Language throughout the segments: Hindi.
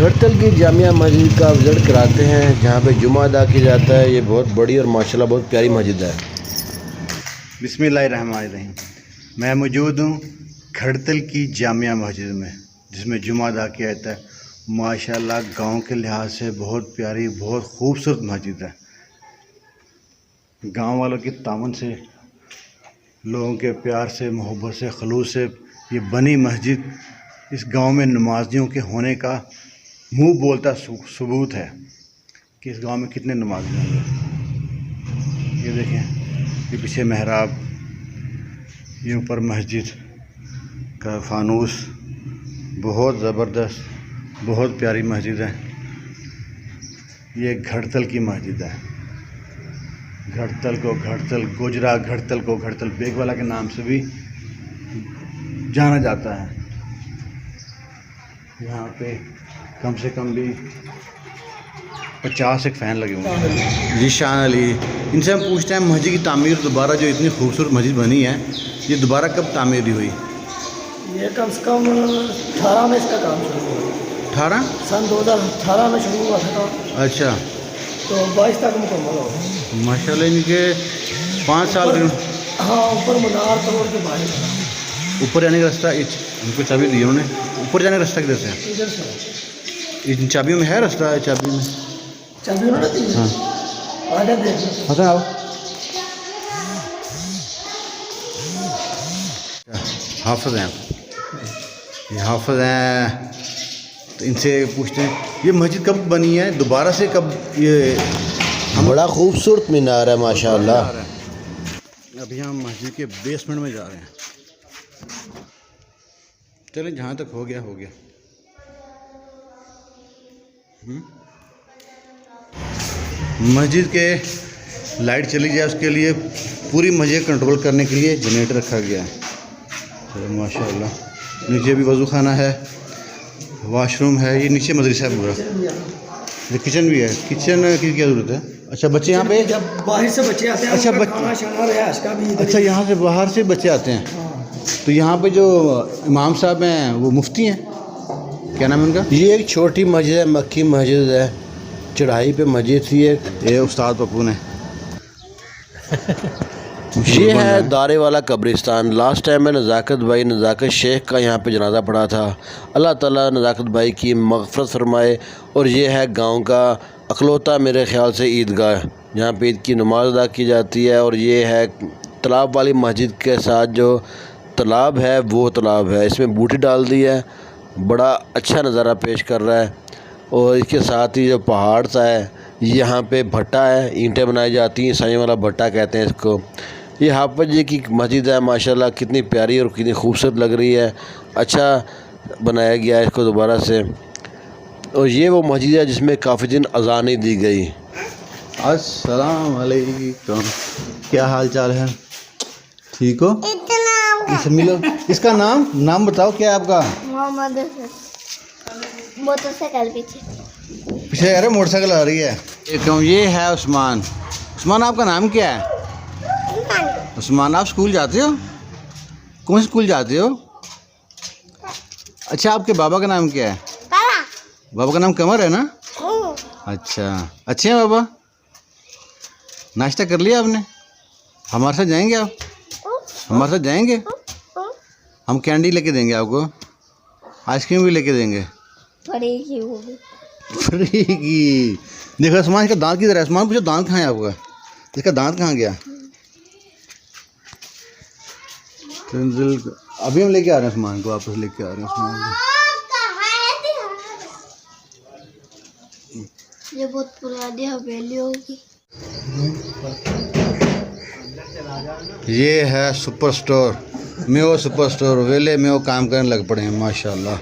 घड़तल की जामिया मस्जिद का विज़िट कराते हैं जहाँ पे जुमा अदा किया जाता है। ये बहुत बड़ी और माशाल्लाह बहुत प्यारी मस्जिद है। बिस्मिल्लाहिर्रहमानिर्रहीम। मैं मौजूद हूँ घड़तल की जामिया मस्जिद में, जिसमें जुमा अदा किया जाता है। माशाल्लाह गांव के लिहाज से बहुत प्यारी, बहुत खूबसूरत मस्जिद है। गांव वालों की तावन से, लोगों के प्यार से, मोहब्बत से, खलूस से ये बनी मस्जिद इस गांव में नमाजियों के होने का मुंह बोलता सबूत है कि इस गांव में कितने नमाजी होंगे। ये देखें, ये पीछे महराब, ये ऊपर मस्जिद का फानूस, बहुत ज़बरदस्त, बहुत प्यारी मस्जिद है। ये घड़तल की मस्जिद है। घड़तल को घड़तल गुजरा, घड़तल को घड़तल बेगवाला के नाम से भी जाना जाता है। यहाँ पे कम से कम भी 50 एक फ़ैन लगे हुए हैं। जीशान अली, इनसे हम पूछते हैं मस्जिद की तामीर दोबारा, जो इतनी खूबसूरत मस्जिद बनी है, ये दोबारा कब तामीर हुई? ये कम से कम 18 में इसका काम शुरू हुआ। 18 सन 2018 में शुरू हुआ था। अच्छा, तो 22 तक मुकम्मल हो गया माशाल्लाह। इनके 5 साल के। हाँ, ऊपर मीनार तोड़ के बाहर ऊपर जाने का रास्ता, इनको चाबी दी उन्होंने, ऊपर जाने का रास्ता किधर से है? इधर से। इन चाबियों में है रास्ता? है चाबी में? चाबी उन्होंने दी। हाँ, आगे देख। अच्छा आओ। हाफिज़ हैं, ये हाफिज़ हैं, तो इनसे पूछते हैं ये मस्जिद कब बनी है, दोबारा से कब ये? बड़ा खूबसूरत मीनार है माशाल्लाह। अभी हम मस्जिद के बेसमेंट में जा रहे हैं। चलें, जहाँ तक हो गया हो गया। मस्जिद के लाइट चली जाए उसके लिए, पूरी मस्जिद कंट्रोल करने के लिए जनरेटर रखा गया है। चलो माशाल्लाह। नीचे भी वज़ू खाना है, वॉशरूम है, ये नीचे मदरसा है पूरा, ये किचन भी है। किचन की क्या ज़रूरत है? अच्छा, बच्चे यहाँ पे जब बाहर से बच्चे आते हैं, अच्छा, खाना शाना रिहाइश का भी। अच्छा, यहाँ से बाहर से बच्चे आते हैं। तो यहाँ पे जो इमाम साहब हैं वो मुफ्ती हैं, क्या नाम है उनका? ये एक छोटी मस्जिद है, मक्की मस्जिद है, चढ़ाई पे मस्जिद थी एक। ये उस्ताद पप्पू ने। ये है दारे वाला कब्रिस्तान। लास्ट टाइम में नज़ाकत भाई, नज़ाकत शेख का यहाँ पे जनाजा पड़ा था। अल्लाह ताला नज़ाकत भाई की मग़फ़िरत फरमाए। और ये है गांव का अकलौता मेरे ख़्याल से ईदगाह, जहाँ पे ईद की नमाज़ अदा की जाती है। और ये है तालाब वाली मस्जिद के साथ जो तालाब है वो तालाब है, इसमें बूटी डाल दी है, बड़ा अच्छा नज़ारा पेश कर रहा है। और इसके साथ ही जो पहाड़ सा है, यहाँ पे भट्टा है, ईंटें बनाई जाती हैं, साई वाला भट्टा कहते हैं इसको। ये हाफिज़ जी की मस्जिद है माशाल्लाह, कितनी प्यारी और कितनी खूबसूरत लग रही है। अच्छा बनाया गया है इसको दोबारा से। और ये वो मस्जिद है जिसमें काफ़ी दिन अज़ान नहीं दी गई। अस्सलाम वालेकुम, क्या हाल चाल है? ठीक हो? इससे मिलो। इसका नाम बताओ, क्या है आपका? मोहम्मद। मोटरसाइकिल पीछे अरे मोटरसाइकिल आ रही है। ये है उस्मान। उस्मान, आपका नाम क्या है? उस्मान, आप स्कूल जाते हो? कौन से स्कूल जाते हो? अच्छा, आपके बाबा का नाम क्या है? बाबा का नाम कमर है ना? अच्छा, अच्छे हैं बाबा। नाश्ता कर लिया आपने? हमारे साथ जाएंगे आप? हमारे साथ जाएंगे? हम कैंडी लेके देंगे आपको, आइसक्रीम भी लेके देंगे। फ्री की। देखो उस्मान, इसका दांत किधर है? उस्मान पूछो, दांत कहाँ है आपका? इसका दांत कहाँ गया? अभी हम लेके आ रहे हैं उस्मान को, वापस लेके आ रहे हैं उस्मान को। ये बहुत पुरानी हवेली होगी। ये है super store, Mayo super store. वेले में वो काम करने लग पड़े हैं माशाल्लाह।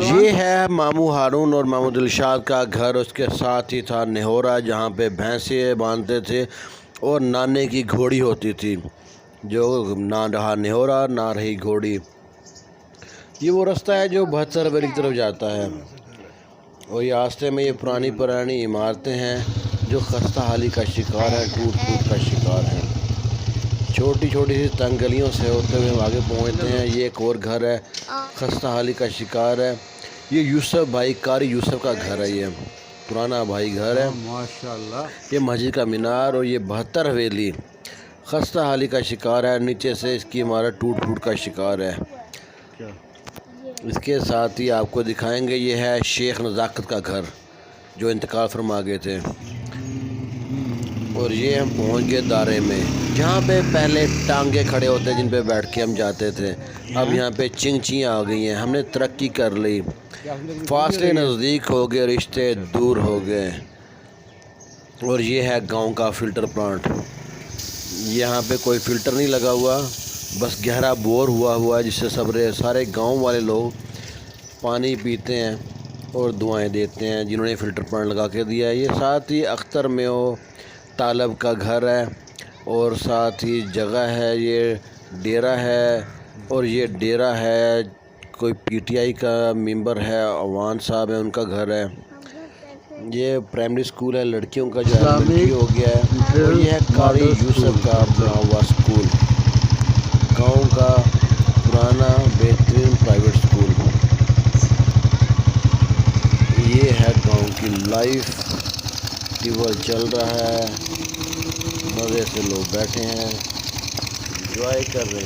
ये है मामू हारून और मामू दिलशाद का घर। उसके साथ ही था नेहोरा, जहाँ पे भैंसे बांधते थे और नाने की घोड़ी होती थी, जो ना रहा नेहोरा ना रही घोड़ी। ये वो रास्ता है जो 72 हवेली की तरफ जाता है। और ये रास्ते में ये पुरानी इमारतें हैं जो खस्ता हाली का शिकार है, टूट का शिकार है। छोटी छोटी सी तंग गलियों से होते हुए हम आगे पहुँचते हैं। ये एक और घर है, खस्ता हाली का शिकार है। ये यूसुफ भाई, कारी यूसुफ का घर है। ये पुराना भाई घर है। माशाल्लाह। ये मस्जिद का मीनार और ये 72 हवेली खस्ता हाली का शिकार है। नीचे से इसकी इमारत टूट फूट का शिकार है। क्या इसके साथ ही आपको दिखाएंगे, ये है शेख नज़ाकत का घर जो इंतकाल फरमा गए थे। और ये हम पहुंच गए दारे में, जहाँ पे पहले टांगे खड़े होते जिन पे बैठ के हम जाते थे। अब यहाँ पे चिंचियाँ आ गई हैं। हमने तरक्की कर ली, फासले नज़दीक हो गए, रिश्ते दूर हो गए। और ये है गांव का फ़िल्टर प्लांट। यहाँ पे कोई फ़िल्टर नहीं लगा हुआ, बस गहरा बोर हुआ है जिससे सारे गांव वाले लोग पानी पीते हैं और दुआएं देते हैं, जिन्होंने फ़िल्टर प्लांट लगा के दिया है। ये साथ ही अख्तर में हो तालब का घर है और साथ ही जगह है, ये डेरा है। और ये डेरा है, कोई पीटीआई का मेंबर है, अवान साहब है, उनका घर है। ये प्राइमरी स्कूल है लड़कियों का, जो एलिमेंट्री हो गया है। और ये है कारी यूसुफ का बना हुआ स्कूल, गांव का पुराना बेहतरीन प्राइवेट स्कूल। ये है गांव की लाइफ, ट्यूबवेल चल रहा है, मज़े से लोग बैठे हैं, एंजॉय कर रहे हैं।